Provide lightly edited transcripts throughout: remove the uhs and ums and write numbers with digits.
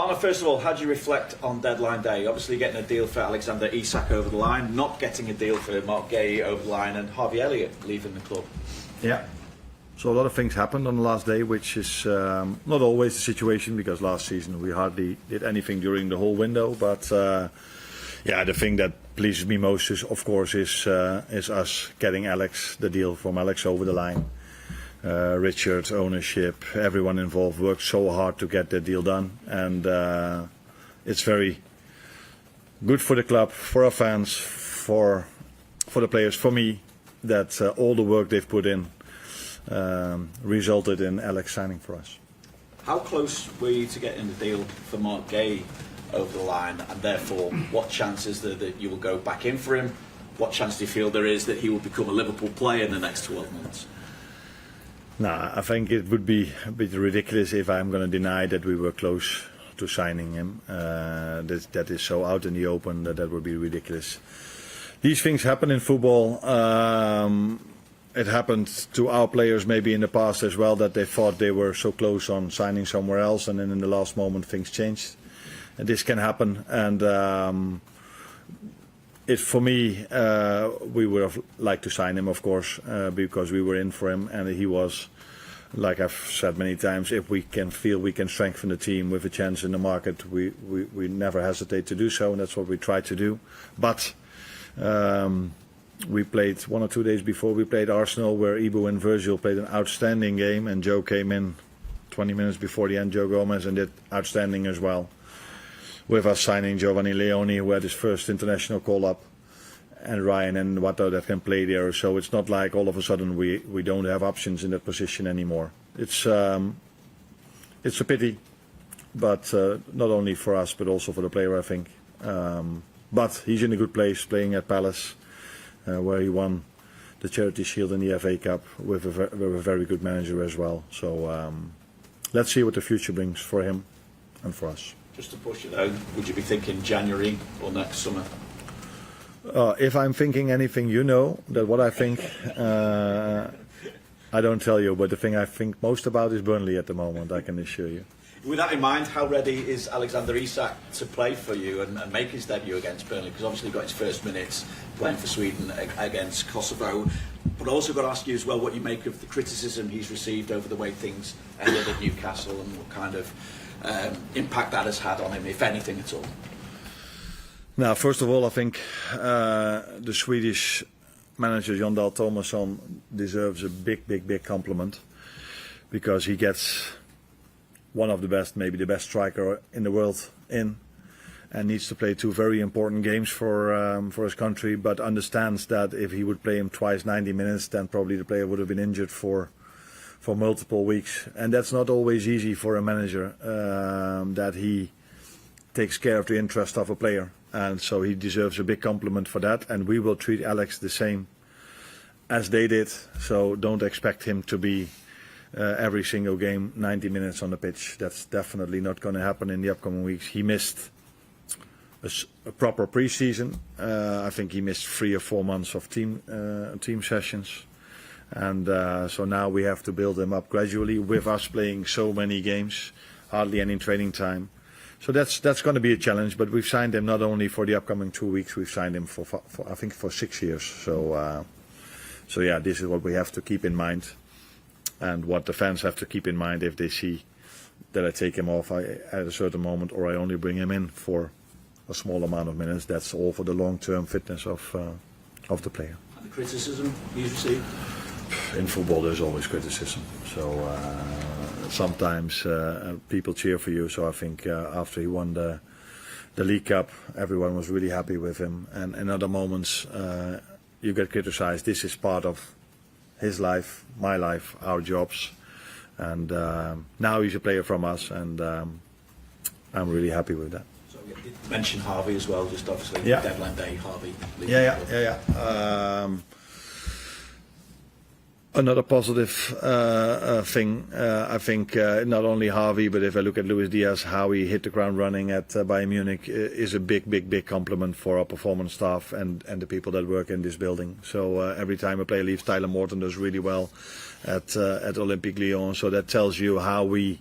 Arne, first of all, how do you reflect on deadline day? Obviously getting a deal for Alexander Isak over the line, not getting a deal for Mark Gay over the line, and Harvey Elliott leaving the club. Yeah. So a lot of things happened on the last day, which is not always the situation, because last season we hardly did anything during the whole window. But yeah, the thing that pleases me most is, of course, is us getting Alex, the deal from Alex over the line. Richard, ownership, everyone involved worked so hard to get that deal done, and it's very good for the club, for our fans, for the players, for me, that all the work they've put in resulted in Alex signing for us. How close were you to getting the deal for Mark Gay over the line, and therefore what chance is there that you will go back in for him? What chance do you feel there is that he will become a Liverpool player in the next 12 months? No, I think it would be a bit ridiculous if I'm going to deny that we were close to signing him. That is so out in the open that would be ridiculous. These things happen in football. It happened to our players maybe in the past as well, that they thought they were so close on signing somewhere else, and then in the last moment things changed. And this can happen, and for me, we would have liked to sign him, of course, because we were in for him, and he was, like I've said many times, if we can feel we can strengthen the team with a chance in the market, we never hesitate to do so, and that's what we try to do. But we played 1 or 2 days before, we played Arsenal, where Ibu and Virgil played an outstanding game, and Joe came in 20 minutes before the end, Joe Gomez, and did outstanding as well. With us signing Giovanni Leone, who had his first international call-up, and Ryan and Watto that can play there. So it's not like all of a sudden we don't have options in that position anymore. It's a pity, but not only for us, but also for the player, I think. But he's in a good place, playing at Palace, where he won the Charity Shield and the FA Cup with a very good manager as well. So let's see what the future brings for him and for us. Just to push it out, would you be thinking January or next summer? If I'm thinking anything, you know that what I think, I don't tell you, but the thing I think most about is Burnley at the moment, I can assure you. With that in mind, how ready is Alexander Isak to play for you and make his debut against Burnley? Because obviously he got his first minutes playing for Sweden against Kosovo. But I also got to ask you as well what you make of the criticism he's received over the way things ended at Newcastle, and what kind of impact that has had on him, if anything at all. Now, first of all, I think the Swedish manager Jon Dahl Tomasson deserves a big compliment, because he gets one of the best, maybe the best striker in the world in, and needs to play 2 very important games for his country, but understands that if he would play him twice 90 minutes, then probably the player would have been injured for multiple weeks, and that's not always easy for a manager, that he takes care of the interest of a player, and so he deserves a big compliment for that, and we will treat Alex the same as they did, so don't expect him to be every single game 90 minutes on the pitch. That's definitely not going to happen in the upcoming weeks. He missed a proper pre-season. I think he missed 3 or 4 months of team sessions. And so now we have to build him up gradually, with us playing so many games, hardly any training time. So that's going to be a challenge. But we've signed him not only for the upcoming 2 weeks, we've signed him for I think for 6 years. So yeah, this is what we have to keep in mind, and what the fans have to keep in mind if they see that I take him off at a certain moment, or I only bring him in for a small amount of minutes. That's all for the long-term fitness of the player. And the criticism he's received? In football there's always criticism, so sometimes people cheer for you, so I think after he won the League Cup, everyone was really happy with him, and in other moments you get criticized. This is part of his life, my life, our jobs, and now he's a player from us, and I'm really happy with that. So you mentioned Harvey as well, just obviously deadline day, Harvey. Yeah. Another positive thing, I think, not only Harvey, but if I look at Luis Diaz, how he hit the ground running at Bayern Munich is a big compliment for our performance staff and the people that work in this building. So every time a player leaves, Tyler Morton does really well at Olympique Lyon. So that tells you how we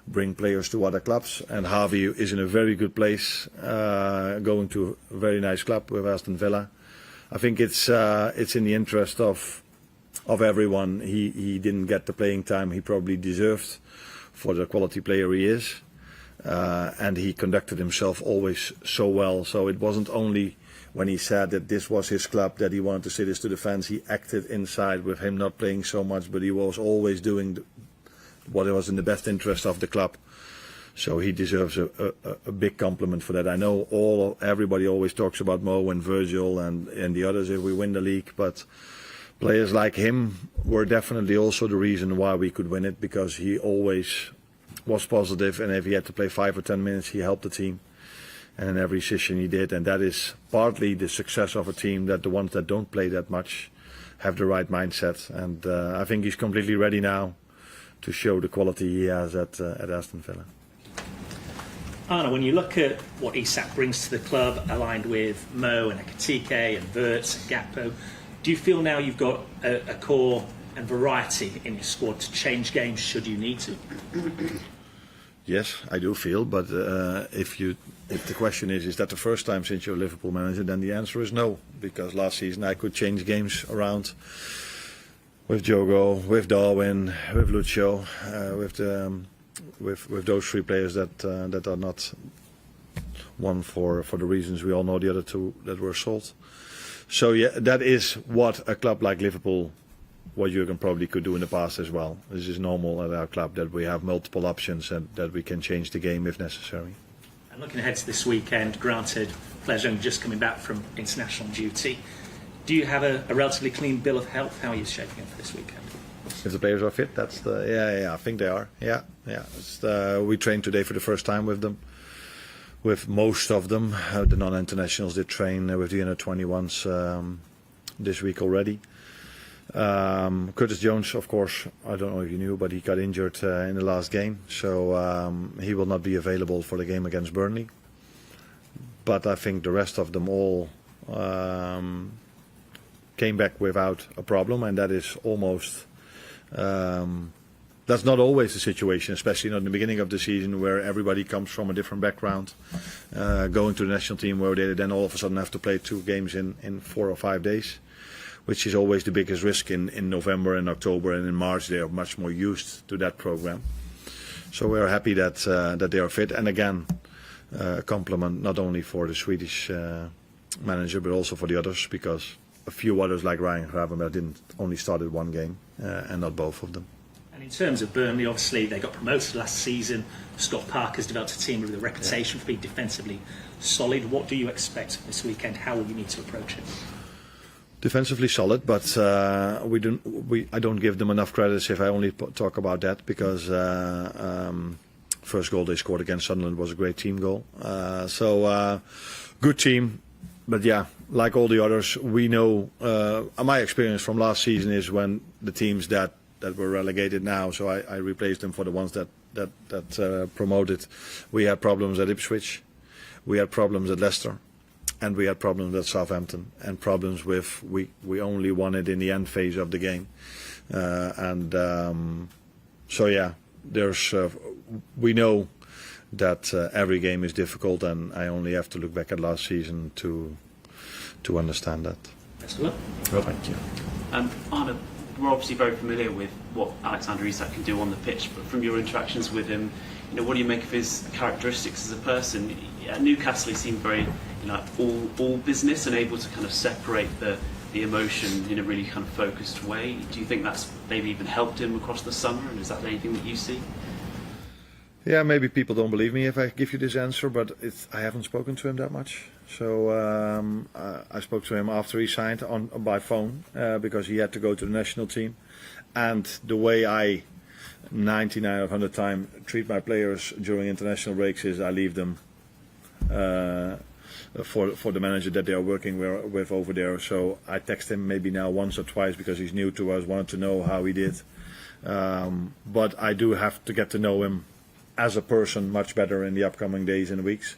bring players to other clubs. And Harvey is in a very good place, going to a very nice club with Aston Villa. I think it's in the interest of everyone. He didn't get the playing time he probably deserved for the quality player he is, and he conducted himself always so well. So it wasn't only when he said that this was his club that he wanted to say this to the fans. He acted inside with him not playing so much, but he was always doing what was in the best interest of the club. So he deserves a big compliment for that. I know everybody always talks about Mo and Virgil and the others if we win the league, but players like him were definitely also the reason why we could win it, because he always was positive, and if he had to play 5 or 10 minutes, he helped the team. And in every session he did, and that is partly the success of a team, that the ones that don't play that much have the right mindset. And I think he's completely ready now to show the quality he has at Aston Villa. Arne, when you look at what Isak brings to the club, aligned with Mo and Ekitike and Wirtz and Gakpo, do you feel now you've got a core and variety in your squad to change games should you need to? Yes, I do feel, but if the question is that the first time since you're a Liverpool manager, then the answer is no, because last season I could change games around with Diogo, with Darwin, with Lucio, with those three players that are not one for the reasons we all know, the other two that were sold. So yeah, that is what a club like Liverpool, what Jurgen probably could do in the past as well. This is normal at our club, that we have multiple options and that we can change the game if necessary. And looking ahead to this weekend, granted, players only just coming back from international duty, do you have a relatively clean bill of health? How are you shaping up for this weekend? If the players are fit, that's I think they are. Yeah. We trained today for the first time with them. With most of them, the non-internationals did train with the under-21s this week already. Curtis Jones, of course, I don't know if you knew, but he got injured in the last game, so he will not be available for the game against Burnley. But I think the rest of them all came back without a problem, and that is almost that's not always the situation, especially not in the beginning of the season where everybody comes from a different background, going to the national team where they then all of a sudden have to play 2 games in 4 or 5 days, which is always the biggest risk in November and October, and in March they are much more used to that program. So we are happy that they are fit, and again, a compliment not only for the Swedish manager but also for the others, because a few others like Ryan Gravenberg didn't only started 1 game and not both of them. And in terms of Burnley, obviously they got promoted last season. Scott Parker's developed a team with a reputation for being defensively solid. What do you expect this weekend? How will you need to approach it? Defensively solid, but I don't give them enough credit if I only talk about that, because first goal they scored against Sunderland was a great team goal. So good team, but yeah, like all the others, we know. My experience from last season is when the teams that were relegated now, so I replaced them for the ones that promoted. We had problems at Ipswich, we had problems at Leicester, and we had problems at Southampton, and problems with we only won it in the end phase of the game, so yeah, there's we know that every game is difficult, and I only have to look back at last season to understand that. Best of luck. Well, thank you. Arne, we're obviously very familiar with what Alexander Isak can do on the pitch, but from your interactions with him, what do you make of his characteristics as a person? At Newcastle, he seemed very all business and able to kind of separate the emotion in a really kind of focused way. Do you think that's maybe even helped him across the summer, and is that anything that you see? Yeah, maybe people don't believe me if I give you this answer, but I haven't spoken to him that much. So I spoke to him after he signed by phone, because he had to go to the national team. And the way I 99 out of 100 times treat my players during international breaks is I leave them for the manager that they are working with over there. So I text him maybe now once or twice because he's new to us, wanted to know how he did. But I do have to get to know him as a person much better in the upcoming days and weeks.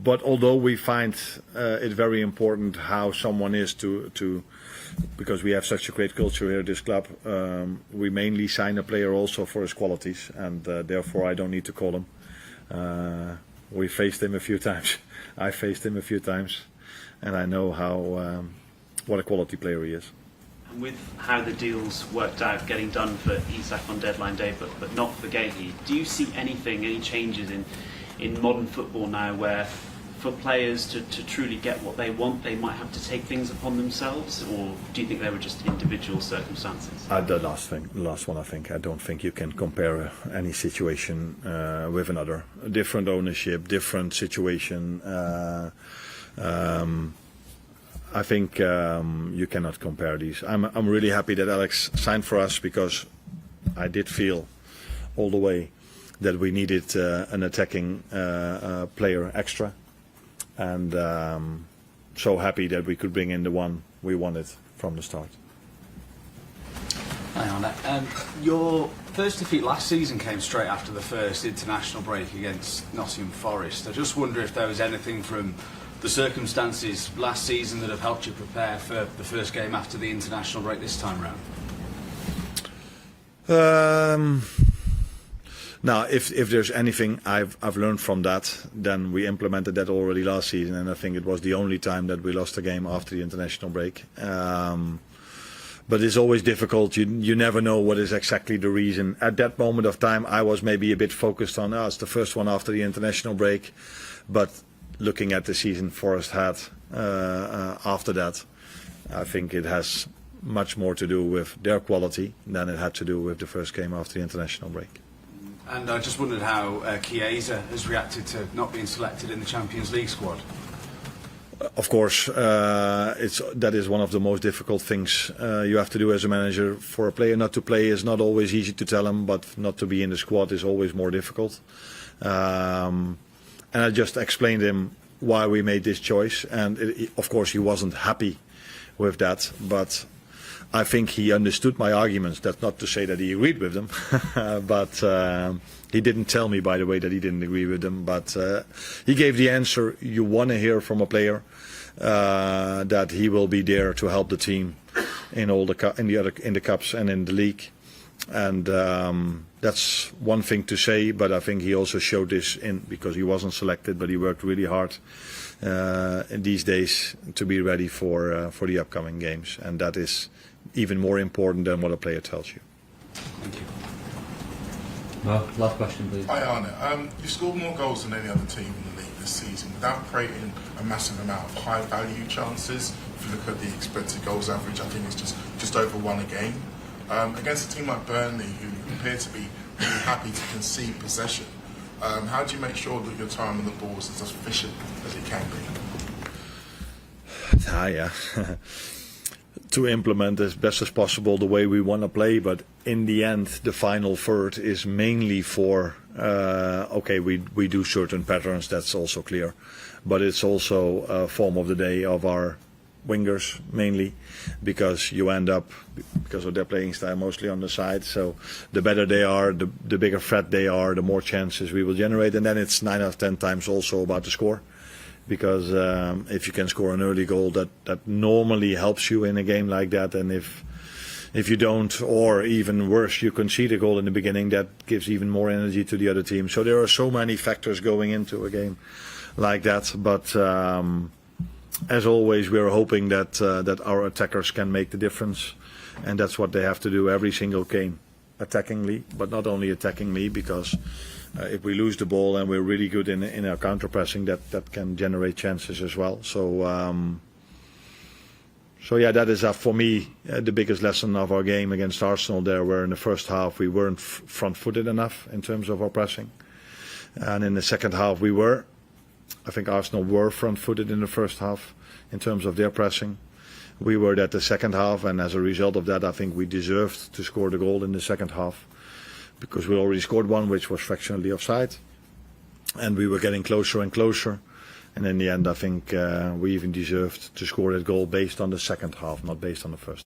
but although we find it very important how someone is to because we have such a great culture here at this club, we mainly sign a player also for his qualities, and therefore I don't need to call him. We faced him a few times. I faced him a few times, and I know how what a quality player he is. And with how the deals worked out, getting done for Isak on deadline day, but not for Gahey, do you see any changes in modern football now where for players to truly get what they want, they might have to take things upon themselves, or do you think they were just individual circumstances? The last one, I think. I don't think you can compare any situation with another. Different ownership, different situation. I think you cannot compare these. I'm really happy that Alex signed for us, because I did feel all the way that we needed an attacking player extra, and so happy that we could bring in the one we wanted from the start. Hi Arne. Your first defeat last season came straight after the first international break against Nottingham Forest. I just wonder if there was anything from the circumstances last season that have helped you prepare for the first game after the international break this time round? Now, if there's anything I've learned from that, then we implemented that already last season, and I think it was the only time that we lost a game after the international break. But it's always difficult. You never know what is exactly the reason. At that moment of time, I was maybe a bit focused on it's the first one after the international break, but looking at the season Forest had after that, I think it has much more to do with their quality than it had to do with the first game after the international break. And I just wondered how Chiesa has reacted to not being selected in the Champions League squad. Of course, that is one of the most difficult things you have to do as a manager. For a player not to play is not always easy to tell him, but not to be in the squad is always more difficult. And I just explained him why we made this choice, and of course he wasn't happy with that, but I think he understood my arguments. That's not to say that he agreed with them, but he didn't tell me, by the way, that he didn't agree with them. But he gave the answer you want to hear from a player, that he will be there to help the team in all the in the cups and in the league, and that's one thing to say. But I think he also showed this because he wasn't selected, but he worked really hard in these days to be ready for the upcoming games, and that is even more important than what a player tells you. Thank you. Well, last question, please. Hi Arne, you've scored more goals than any other team in the league this season without creating a massive amount of high value chances. If you look at the expected goals average, I think it's just over one a game. Against a team like Burnley, who appear to be really happy to concede possession, how do you make sure that your time on the ball is as efficient as it can be? Yeah. To implement as best as possible the way we want to play, but in the end the final third is mainly for we do certain patterns, that's also clear, but it's also a form of the day of our wingers mainly, because you end up, because of their playing style, mostly on the side, so the better they are, the bigger threat they are, the more chances we will generate, and then it's 9 out of 10 times also about the score. Because if you can score an early goal, that normally helps you in a game like that, and if you don't, or even worse, you concede a goal in the beginning, that gives even more energy to the other team. So there are so many factors going into a game like that. But as always, we are hoping that our attackers can make the difference, and that's what they have to do every single game, attackingly, but not only attackingly, because if we lose the ball and we're really good in our counter-pressing, that can generate chances as well. So yeah, that is for me the biggest lesson of our game against Arsenal there, where in the first half we weren't front-footed enough in terms of our pressing. And in the second half we were. I think Arsenal were front-footed in the first half in terms of their pressing. We were at the second half, and as a result of that I think we deserved to score the goal in the second half, because we already scored one which was fractionally offside, and we were getting closer and closer, and in the end I think we even deserved to score that goal based on the second half, not based on the first.